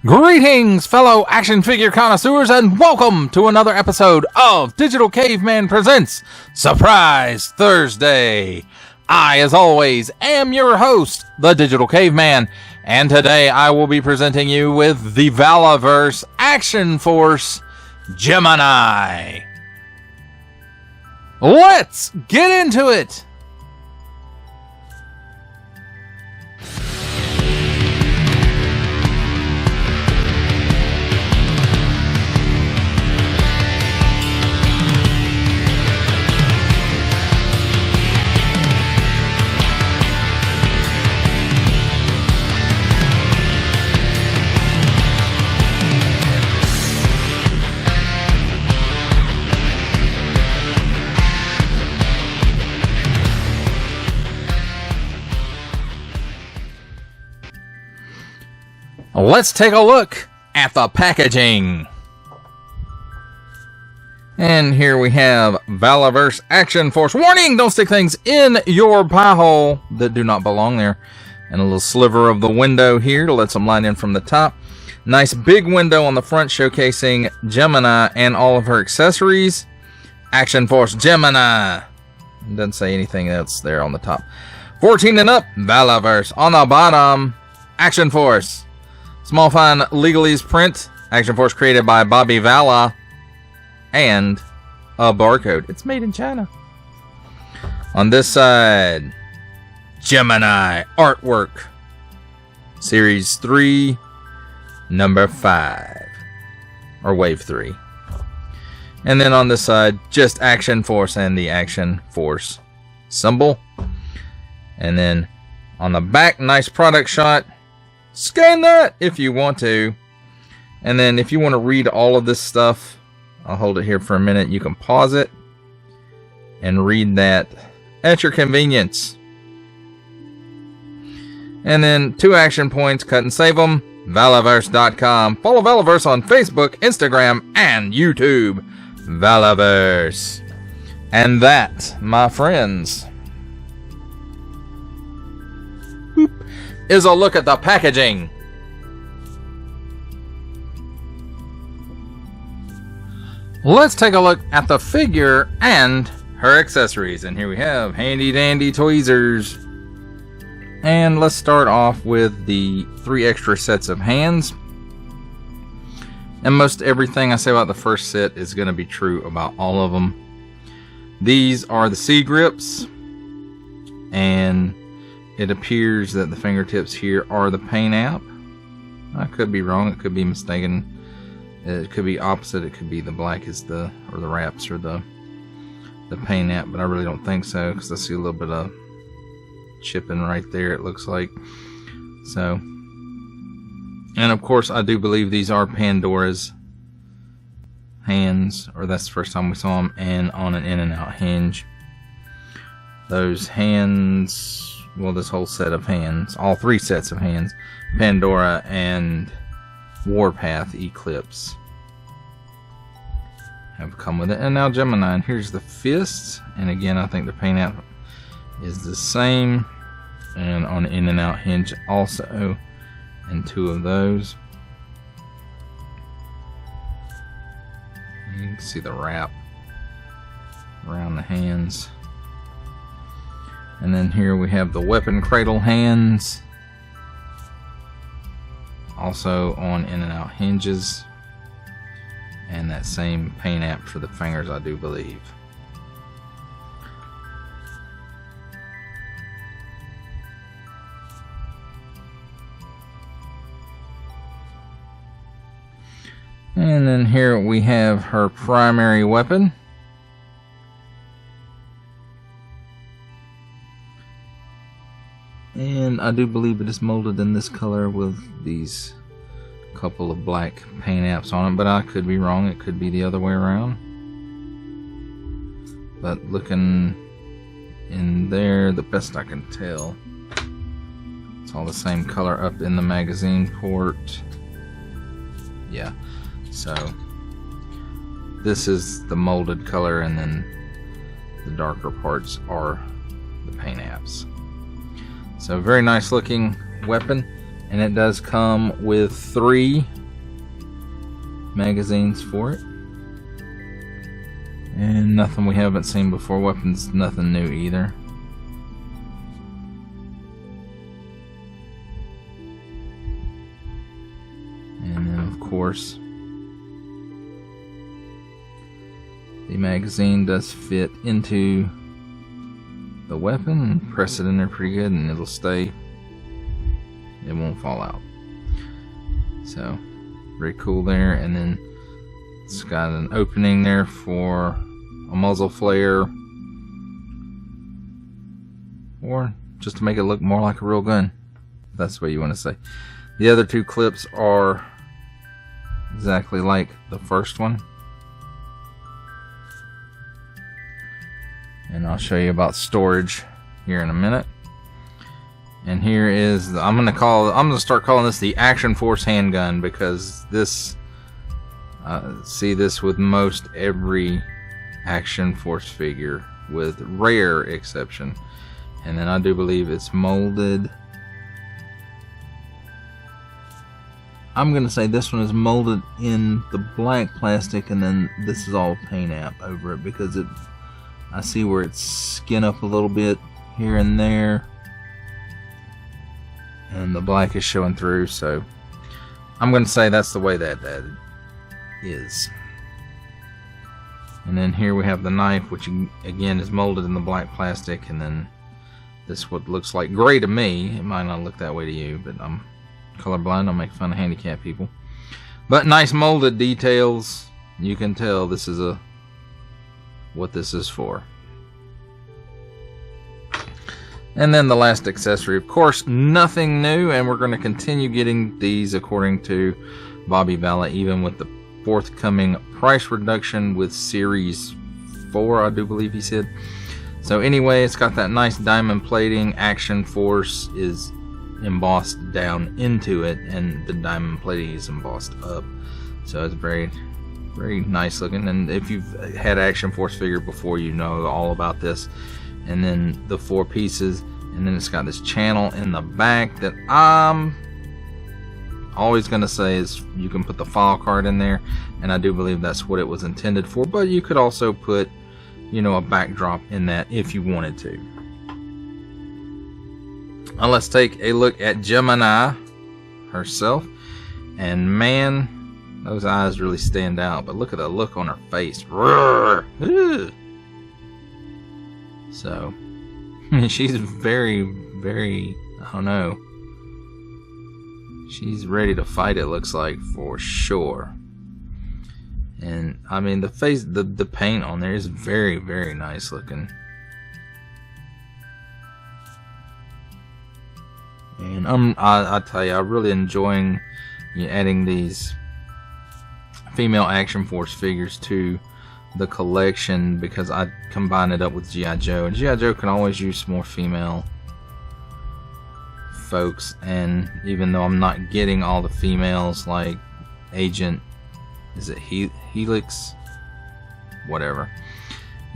Greetings, fellow action figure connoisseurs, and welcome to another episode of Digital Caveman Presents Surprise Thursday. I, as always, am your host, the Digital Caveman, and today I will be presenting you with the Valaverse Action Force Gemini. Let's get into it! Let's take a look at the packaging. And here we have Valaverse Action Force. Warning! Don't stick things in your pie hole that do not belong there. And a little sliver of the window here to let some light in from the top. Nice big window on the front showcasing Gemini and all of her accessories. Action Force Gemini. Doesn't say anything else there on the top. 14 and up, Valaverse. On the bottom, Action Force. Small fine legalese print. Action Force created by Bobby Vala. And a barcode. It's made in China. On this side, Gemini artwork. Series 3, number 5. Or Wave 3. And then on this side, just Action Force and the Action Force symbol. And then on the back, nice product shot. Scan that if you want to. And then if you want to read all of this stuff, I'll hold it here for a minute. You can pause it and read that at your convenience. And then 2 action points, cut and save them. Valaverse.com. Follow Valaverse on Facebook, Instagram, and YouTube. Valaverse. And that, my friends, is a look at the packaging. Let's take a look at the figure and her accessories. And here we have handy dandy tweezers. And let's start off with the 3 extra sets of hands. And most everything I say about the first set is going to be true about all of them. These are the C grips. And it appears that the fingertips here are the paint app. I could be wrong. It could be mistaken. It could be opposite. It could be the black is the wraps or the paint app, but I really don't think so because I see a little bit of chipping right there. It looks like so. And of course, I do believe these are Pandora's hands, or that's the first time we saw them, and on an in and out hinge. Those hands. Well, this whole set of hands, all 3 sets of hands, Pandora and Warpath Eclipse, have come with it. And now Gemini, and here's the fists. And again, I think the paint app is the same, and on in and out hinge also, and 2 of those. You can see the wrap around the hands. And then here we have the weapon cradle hands, also on in and out hinges, and that same paint app for the fingers, I do believe. And then here we have her primary weapon. And I do believe it is molded in this color with these couple of black paint apps on it, but I could be wrong. It could be the other way around. But looking in there, the best I can tell, it's all the same color up in the magazine port. Yeah, so this is the molded color, and then the darker parts are the paint apps. So very nice looking weapon. And it does come with 3 magazines for it. And nothing we haven't seen before. Weapons, nothing new either. And then, of course, the magazine does fit into the weapon, and press it in there pretty good and it'll stay. It won't fall out. So, very cool there. And then it's got an opening there for a muzzle flare, or just to make it look more like a real gun, if that's the way you want to say. The other 2 clips are exactly like the first one. And I'll show you about storage here in a minute. And here is I'm gonna start calling this the Action Force handgun, because this see this with most every Action Force figure, with rare exception. And then I do believe it's molded. I'm gonna say this one is molded in the black plastic, and then this is all paint app over it, because I see where it's skin up a little bit here and there, and the black is showing through. So I'm going to say that's the way that is. And then here we have the knife, which again is molded in the black plastic, and then this what looks like gray to me. It might not look that way to you, but I'm colorblind. I'll make fun of handicapped people. But nice molded details. You can tell this is what this is for. And then the last accessory, of course, nothing new, and we're going to continue getting these according to Bobby Vala, even with the forthcoming price reduction with Series 4, I do believe he said. So anyway, it's got that nice diamond plating. Action Force is embossed down into it, and the diamond plating is embossed up. So it's very, very nice looking. And if you've had Action Force figure before, you know all about this. And then the 4 pieces, and then it's got this channel in the back that I'm always going to say is you can put the file card in there, and I do believe that's what it was intended for. But you could also put, you know, a backdrop in that if you wanted to. Now let's take a look at Gemini herself, and man, those eyes really stand out. But look at the look on her face. So she's very, very, I don't know, she's ready to fight, it looks like, for sure. And I mean, the face, the paint on there is very, very nice looking. And I tell you, I'm really enjoying adding these female Action Force figures to the collection, because I combine it up with G.I. Joe, and G.I. Joe can always use more female folks. And even though I'm not getting all the females, like Agent, is it Helix, whatever,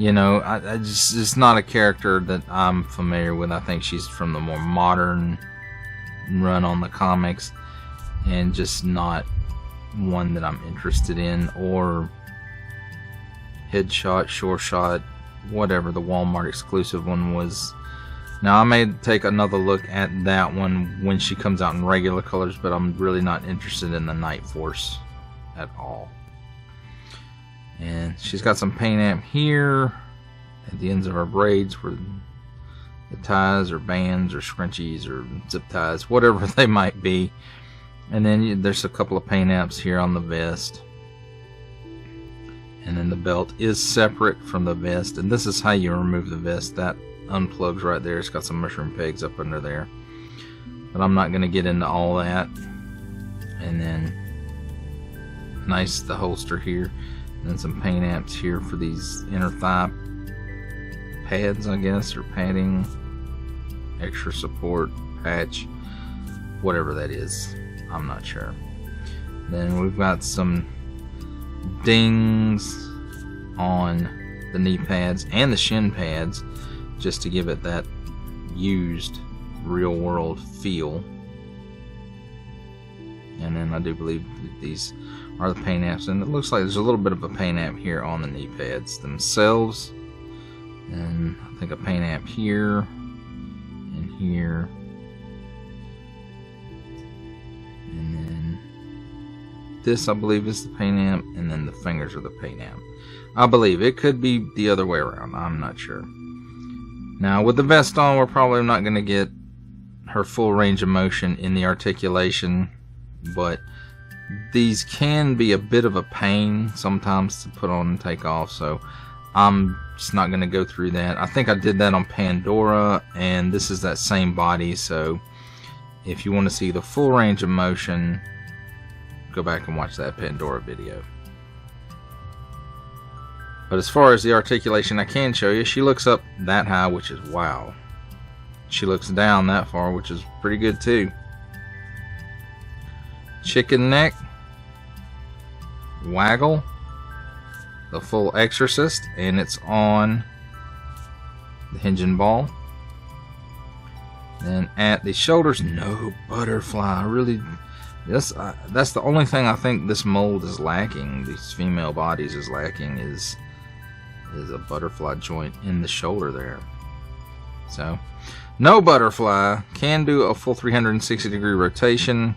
you know, I just, it's not a character that I'm familiar with. I think she's from the more modern run on the comics, and just not one that I'm interested in. Or Headshot, Sure Shot, whatever the Walmart exclusive one was. Now I may take another look at that one when she comes out in regular colors, but I'm really not interested in the Night Force at all. And she's got some paint amp here at the ends of her braids, where the ties or bands or scrunchies or zip ties, whatever they might be. And then there's a couple of paint amps here on the vest. And then the belt is separate from the vest, and this is how you remove the vest. That unplugs right there. It's got some mushroom pegs up under there, but I'm not going to get into all that. And then nice, the holster here, and then some paint amps here for these inner thigh pads, I guess, or padding, extra support patch, whatever that is, I'm not sure. Then we've got some dings on the knee pads and the shin pads, just to give it that used real world feel. and I do believe that these are the paint apps, and it looks like there's a little bit of a paint app here on the knee pads themselves, and I think a paint app here and here, and then this I believe is the paint app, and then the fingers are the paint app. I believe it could be the other way around, I'm not sure. Now with the vest on, we're probably not going to get her full range of motion in the articulation, but these can be a bit of a pain sometimes to put on and take off, so I'm just not going to go through that. I think I did that on Pandora, and this is that same body, so if you want to see the full range of motion, go back and watch that Pandora video. But as far as the articulation, I can show you, she looks up that high, which is wow. She looks down that far, which is pretty good too. Chicken neck, waggle, the full exorcist, and it's on the hinge and ball. Then at the shoulders, no butterfly. Really, that's the only thing I think this mold is lacking. These female bodies is lacking is a butterfly joint in the shoulder there. So no butterfly. Can do a full 360-degree rotation.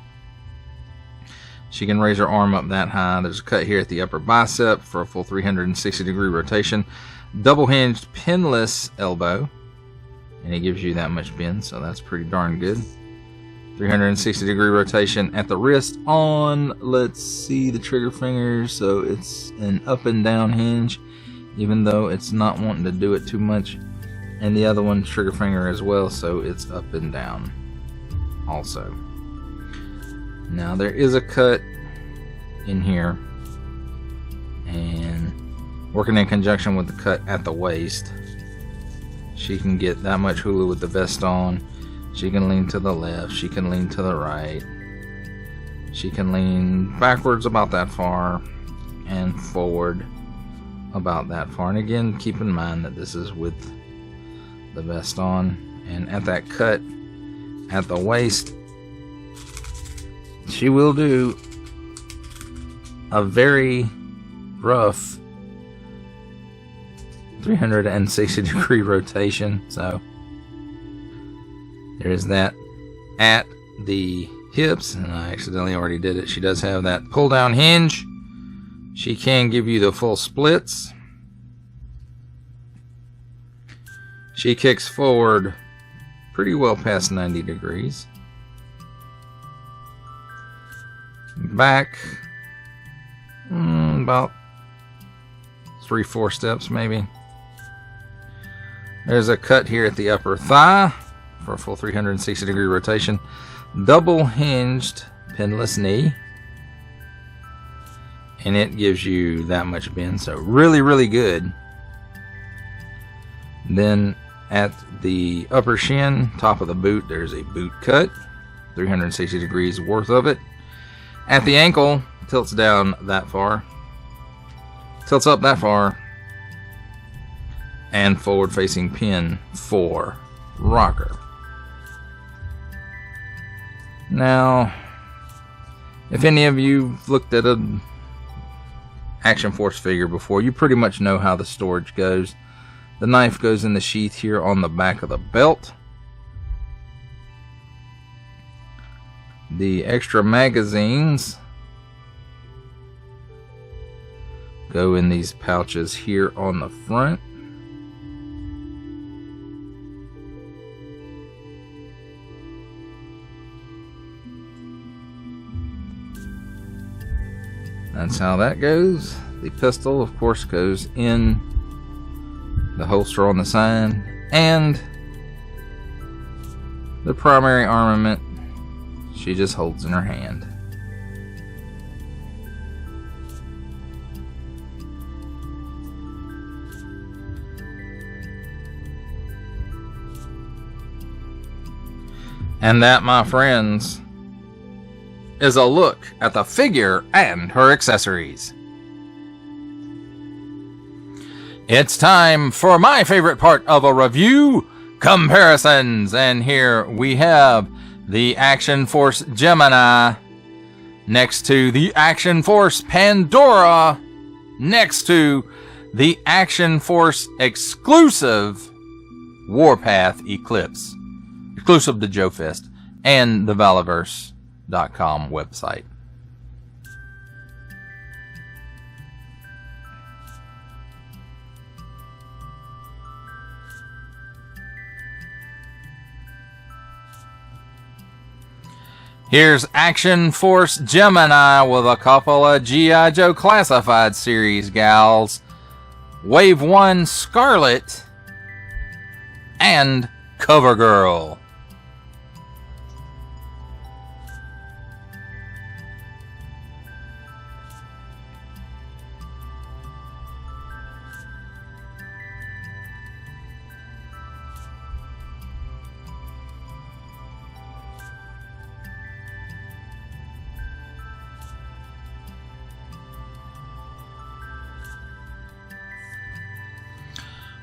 She can raise her arm up that high. There's a cut here at the upper bicep for a full 360-degree rotation. Double hinged pinless elbow, and it gives you that much bend, so that's pretty darn good. 360-degree rotation at the wrist on, let's see, the trigger finger, so it's an up and down hinge, even though it's not wanting to do it too much. And the other one, trigger finger as well, so it's up and down also. Now there is a cut in here, and working in conjunction with the cut at the waist, she can get that much hula with the vest on. She can lean to the left, she can lean to the right, she can lean backwards about that far and forward about that far. And again, keep in mind that this is with the vest on. And at that cut at the waist, she will do a very rough 360-degree rotation. So there's that at the hips, and I accidentally already did it. She does have that pull down hinge. She can give you the full splits. She kicks forward pretty well past 90 degrees. Back about 3-4 steps maybe. There's a cut here at the upper thigh for a full 360-degree rotation. Double hinged pinless knee, and it gives you that much bend, so really, really good. Then at the upper shin, top of the boot, there's a boot cut, 360 degrees worth of it. At the ankle, tilts down that far, tilts up that far, and forward facing pin for rocker. Now, if any of you looked at an Action Force figure before, you pretty much know how the storage goes. The knife goes in the sheath here on the back of the belt. The extra magazines go in these pouches here on the front. That's how that goes. The pistol, of course, goes in the holster on the side, and the primary armament she just holds in her hand. And that, my friends, is a look at the figure and her accessories. It's time for my favorite part of a review, comparisons. And here we have the Action Force Gemini next to the Action Force Pandora, next to the Action Force exclusive Warpath Eclipse, exclusive to Joe Fest and the Valaverse.com website. Here's Action Force Gemini with a couple of G.I. Joe Classified Series gals. Wave 1 Scarlet and CoverGirl.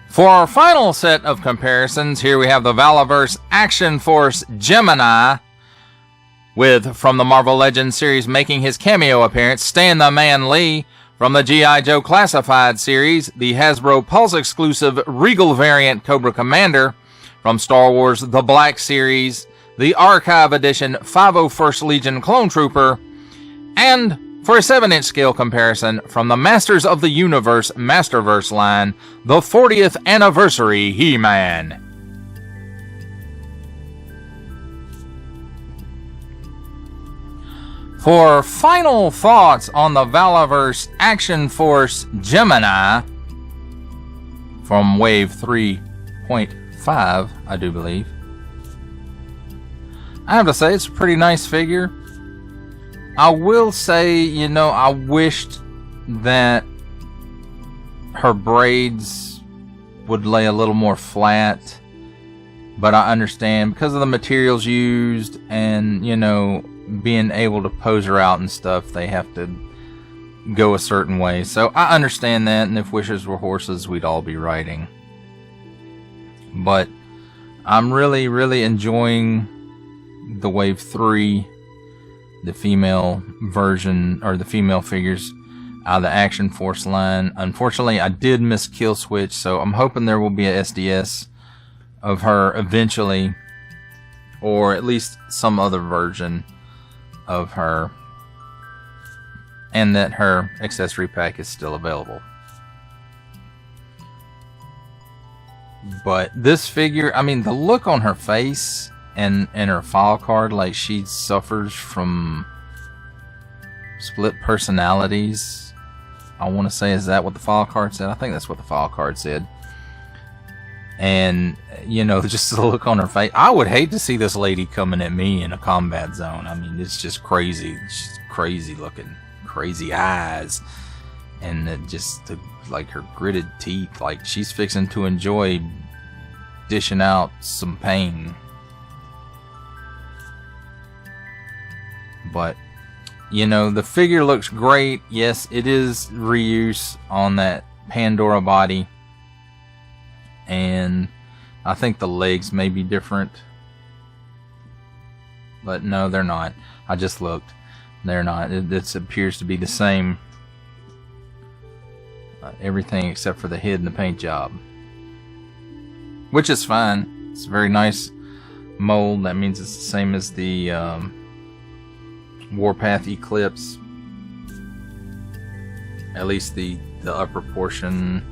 For our final set of comparisons, here we have the Valaverse Action Force Gemini, with, from the Marvel Legends series, making his cameo appearance, Stan the Man Lee. From the G.I. Joe Classified series, the Hasbro Pulse exclusive Regal variant Cobra Commander. From Star Wars The Black Series, the Archive Edition 501st Legion Clone Trooper. And for a 7-inch scale comparison, from the Masters of the Universe Masterverse line, the 40th Anniversary He-Man. For final thoughts on the Valaverse Action Force Gemini, from Wave 3.5, I do believe, I have to say it's a pretty nice figure. I will say, you know, I wished that her braids would lay a little more flat, but I understand because of the materials used and, you know, being able to pose her out and stuff, they have to go a certain way. So I understand that, and if wishes were horses, we'd all be riding. But I'm really, really enjoying the Wave 3, the female version, or the female figures out of the Action Force line. Unfortunately, I did miss Kill Switch, so I'm hoping there will be a SDS of her eventually, or at least some other version of her, and that her accessory pack is still available. But this figure, I mean, the look on her face and her file card, like she suffers from split personalities. I want to say, is that what the file card said? I think that's what the file card said. And, you know, just the look on her face. I would hate to see this lady coming at me in a combat zone. I mean, it's just crazy. She's crazy looking. Crazy eyes. And it just, like, her gritted teeth. Like, she's fixing to enjoy dishing out some pain. But, you know, the figure looks great. Yes, it is reuse on that Pandora body. And I think the legs may be different. But no, they're not. I just looked. They're not. It appears to be the same. Everything except for the head and the paint job. Which is fine. It's a very nice mold. That means it's the same as the Warpath Eclipse. At least the upper portion.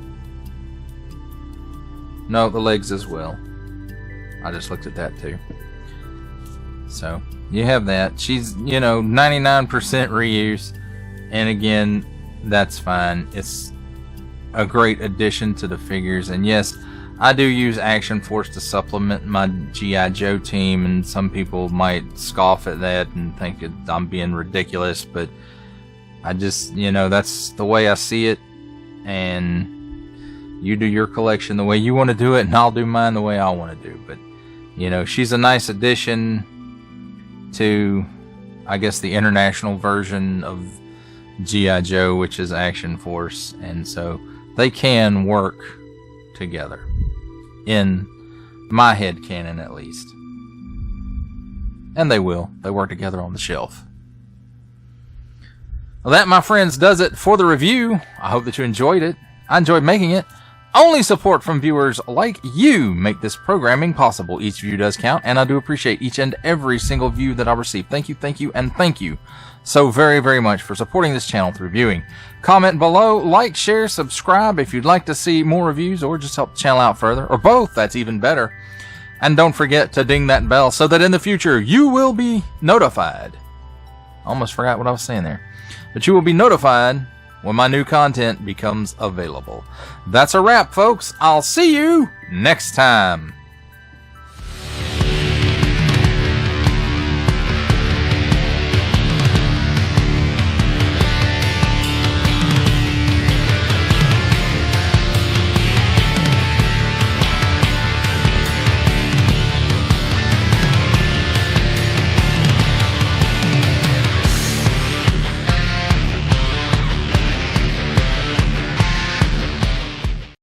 No, the legs as well. I just looked at that too. So, you have that. She's, you know, 99% reuse. And again, that's fine. It's a great addition to the figures. And yes, I do use Action Force to supplement my G.I. Joe team. And some people might scoff at that and think I'm being ridiculous. But I just, you know, that's the way I see it. And you do your collection the way you want to do it, and I'll do mine the way I want to do. But, you know, she's a nice addition to, I guess, the international version of G.I. Joe, which is Action Force. And so they can work together. In my head canon, at least. And they will. They work together on the shelf. Well, that, my friends, does it for the review. I hope that you enjoyed it. I enjoyed making it. Only support from viewers like you make this programming possible. Each view does count, and I do appreciate each and every single view that I receive. Thank you, and thank you so very, very much for supporting this channel through viewing. Comment below, like, share, subscribe if you'd like to see more reviews or just help the channel out further, or both. That's even better. And don't forget to ding that bell so that in the future you will be notified. Almost forgot what I was saying there. But you will be notified when my new content becomes available. That's a wrap, folks. I'll see you next time.